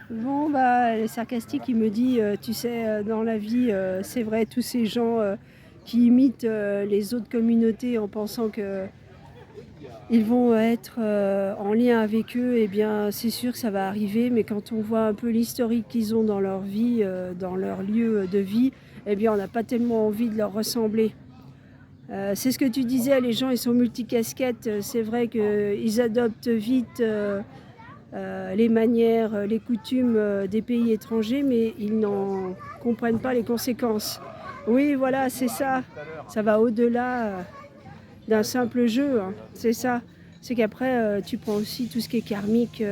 Bon, bah, elle est sarcastique, il me dit, tu sais, dans la vie, c'est vrai, tous ces gens qui imitent les autres communautés en pensant que ils vont être en lien avec eux, eh bien, c'est sûr que ça va arriver, mais quand on voit un peu l'historique qu'ils ont dans leur vie, dans leur lieu de vie, eh bien, on n'a pas tellement envie de leur ressembler. C'est ce que tu disais, les gens, ils sont multicasquettes. C'est vrai qu'ils adoptent vite les manières, les coutumes des pays étrangers, mais ils n'en comprennent pas les conséquences. Oui, voilà, c'est ça. Ça va au-delà d'un simple jeu, hein. C'est ça. C'est qu'après, tu prends aussi tout ce qui est karmique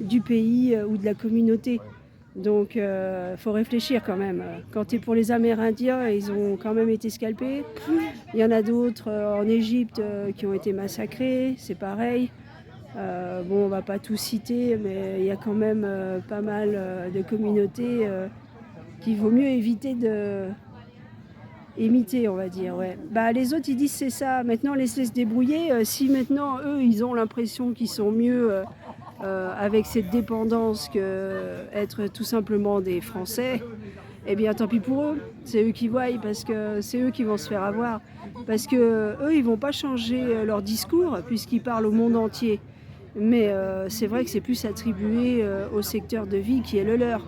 du pays ou de la communauté. Donc, faut réfléchir quand même. Quand tu es pour les Amérindiens, ils ont quand même été scalpés. Il y en a d'autres en Égypte qui ont été massacrés, c'est pareil. Bon, on va pas tout citer, mais il y a quand même pas mal de communautés qu'il vaut mieux éviter de imiter, on va dire. Ouais. Bah, les autres, ils disent c'est ça. Maintenant, laissez se débrouiller. Si maintenant, eux, ils ont l'impression qu'ils sont mieux avec cette dépendance que être tout simplement des Français, eh bien, tant pis pour eux. C'est eux qui voient, parce que c'est eux qui vont se faire avoir. Parce que eux, ils vont pas changer leur discours puisqu'ils parlent au monde entier. Mais c'est vrai que c'est plus attribué au secteur de vie qui est le leur.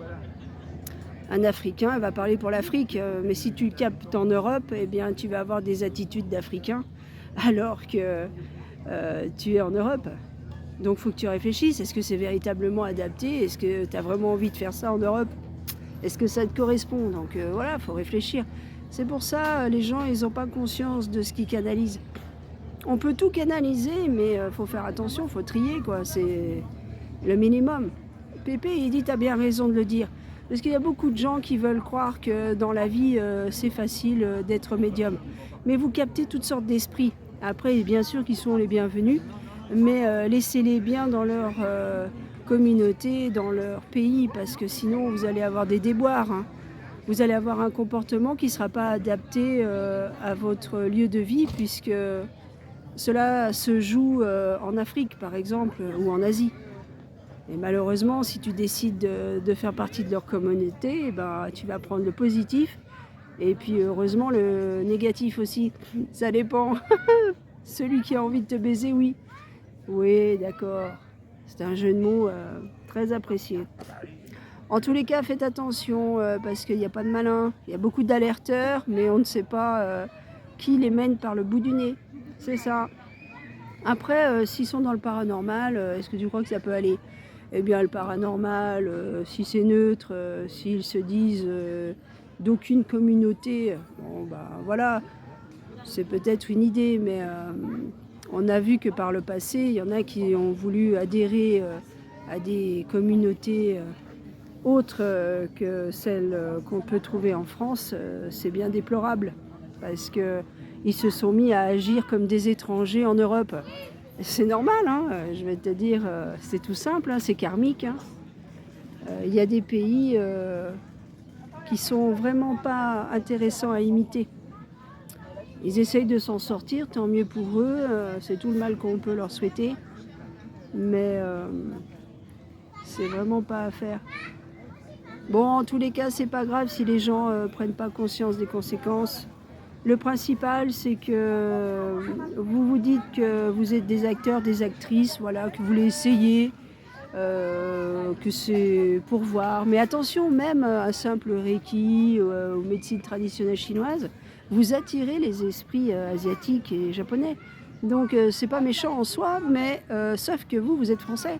Un Africain va parler pour l'Afrique, mais si tu le captes en Europe, eh bien, tu vas avoir des attitudes d'Africain alors que tu es en Europe. Donc il faut que tu réfléchisses, est-ce que c'est véritablement adapté? Est-ce que tu as vraiment envie de faire ça en Europe? Est-ce que ça te correspond? Donc voilà, il faut réfléchir. C'est pour ça, les gens, ils n'ont pas conscience de ce qu'ils canalisent. On peut tout canaliser, mais faut faire attention, faut trier, quoi. C'est le minimum. Pépé, il dit, t'as bien raison de le dire. Parce qu'il y a beaucoup de gens qui veulent croire que dans la vie, c'est facile d'être médium. Mais vous captez toutes sortes d'esprits. Après, bien sûr qu'ils sont les bienvenus, mais laissez-les bien dans leur communauté, dans leur pays, parce que sinon, vous allez avoir des déboires, hein. Vous allez avoir un comportement qui ne sera pas adapté à votre lieu de vie, puisque cela se joue en Afrique, par exemple, ou en Asie. Et malheureusement, si tu décides de faire partie de leur communauté, eh ben, tu vas prendre le positif. Et puis heureusement, le négatif aussi. Ça dépend. Celui qui a envie de te baiser, oui. Oui, d'accord. C'est un jeu de mots très apprécié. En tous les cas, faites attention parce qu'il n'y a pas de malin. Il y a beaucoup d'alerteurs, mais on ne sait pas qui les mène par le bout du nez. C'est ça. Après, s'ils sont dans le paranormal, est-ce que tu crois que ça peut aller? Eh bien, le paranormal, si c'est neutre, s'ils se disent d'aucune communauté, bon, bah voilà, c'est peut-être une idée, mais on a vu que par le passé, il y en a qui ont voulu adhérer à des communautés autres que celles qu'on peut trouver en France. C'est bien déplorable, parce qu'ils se sont mis à agir comme des étrangers en Europe. C'est normal, hein, je vais te dire, c'est tout simple, hein, c'est karmique, hein. Il y a des pays qui sont vraiment pas intéressants à imiter. Ils essayent de s'en sortir, tant mieux pour eux, c'est tout le mal qu'on peut leur souhaiter, mais c'est vraiment pas à faire. Bon, en tous les cas, c'est pas grave si les gens prennent pas conscience des conséquences. Le principal, c'est que vous vous dites que vous êtes des acteurs, des actrices, voilà, que vous voulez essayer, que c'est pour voir. Mais attention, même un simple Reiki ou médecine traditionnelle chinoise, vous attirez les esprits asiatiques et japonais. Donc c'est pas méchant en soi, mais sauf que vous êtes français.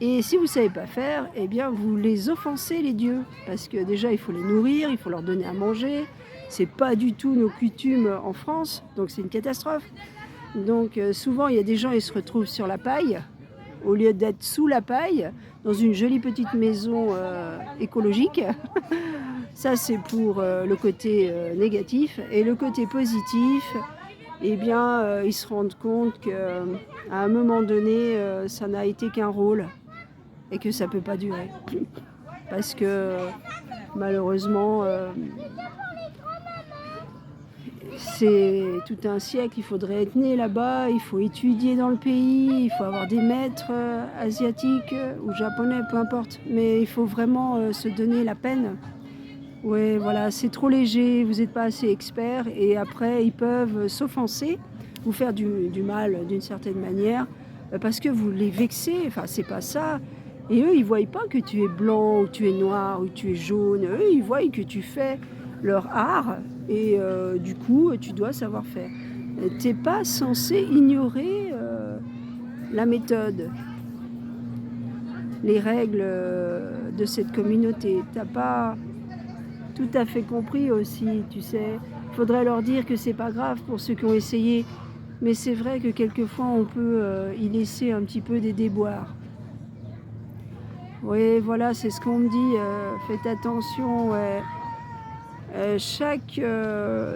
Et si vous ne savez pas faire, eh bien vous les offensez, les dieux. Parce que déjà, il faut les nourrir, il faut leur donner à manger. C'est pas du tout nos coutumes en France, donc c'est une catastrophe. Donc souvent, il y a des gens, ils se retrouvent sur la paille, au lieu d'être sous la paille, dans une jolie petite maison écologique. Ça, c'est pour le côté négatif. Et le côté positif, eh bien, ils se rendent compte qu'à un moment donné, ça n'a été qu'un rôle et que ça ne peut pas durer. Parce que malheureusement, C'est tout un siècle, il faudrait être né là-bas, il faut étudier dans le pays, il faut avoir des maîtres asiatiques ou japonais, peu importe. Mais il faut vraiment se donner la peine. Ouais, voilà, c'est trop léger, vous n'êtes pas assez expert et après ils peuvent s'offenser, vous faire du mal d'une certaine manière, parce que vous les vexez, enfin c'est pas ça. Et eux, ils voient pas que tu es blanc, ou tu es noir, ou tu es jaune. Eux, ils voient que tu fais leur art et du coup, tu dois savoir faire. T'es pas censé ignorer la méthode, les règles de cette communauté. T'as pas tout à fait compris aussi, tu sais. Il faudrait leur dire que c'est pas grave pour ceux qui ont essayé, mais c'est vrai que quelquefois on peut y laisser un petit peu des déboires. Oui, voilà, c'est ce qu'on me dit. Faites attention. Ouais. Chaque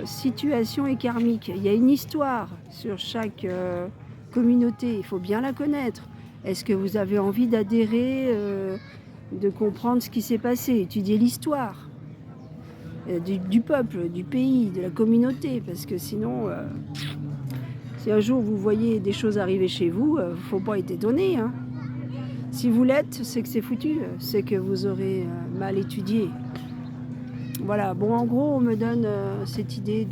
situation est karmique. Il y a une histoire sur chaque communauté. Il faut bien la connaître. Est-ce que vous avez envie d'adhérer, de comprendre ce qui s'est passé, étudier l'histoire du peuple, du pays, de la communauté? Parce que sinon, si un jour vous voyez des choses arriver chez vous, il ne faut pas être étonné. Hein. Si vous l'êtes, c'est que c'est foutu. C'est que vous aurez mal étudié. Voilà, bon, en gros, on me donne cette idée